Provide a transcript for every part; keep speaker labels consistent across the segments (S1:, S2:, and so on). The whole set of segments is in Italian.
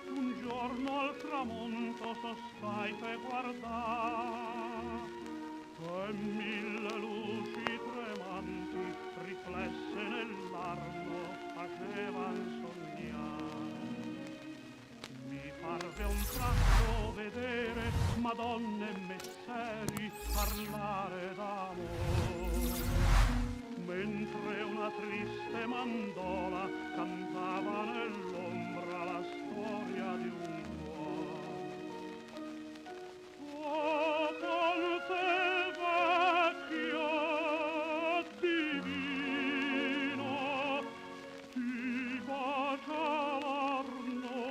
S1: un giorno al tramonto sostaite guardar, e mille luci tremanti riflesse nell'arno facevan sognar. Mi parve un tratto vedere madonne e messeri parlare d'amor, mentre una triste mandola cantava nell'ombra la storia di un cuore. Oh, ponte vecchio divino, ti bacia l'arno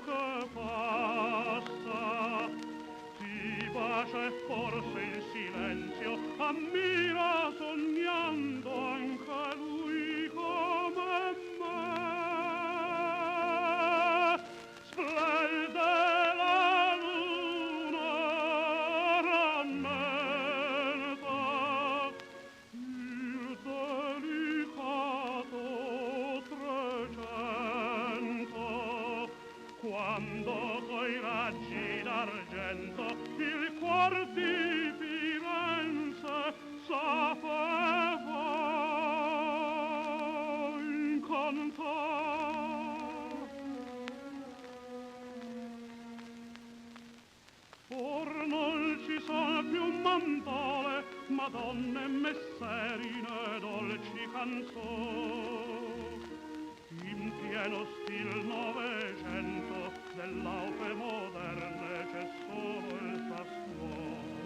S1: che passa, ti bacia e forse in silenzio ammira sognando anche lui come me. Splende la luna, rammenta il delicato trecento, quando coi raggi d'argento il cuor di Firenze sapeva incantar. Or non ci son più mandole, madonne e messeri né dolci canzoni. In pieno stil Novecento dell'aupe moderne c'è solo il tastuone.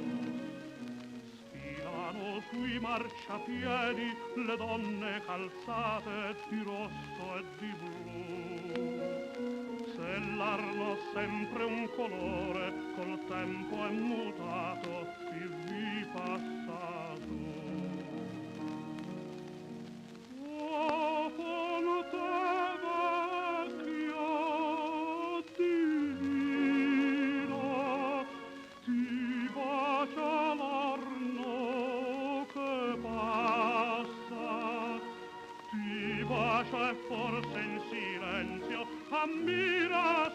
S1: Sfilano sui marciapiedi le donne calzate di rosso e di blu. Se l'arno sempre un colore col tempo è mutato, vi passa tu. Oh, ponte vecchio divino, ti bacia l'arno che passa, ti bacia e forse in silenzio ammira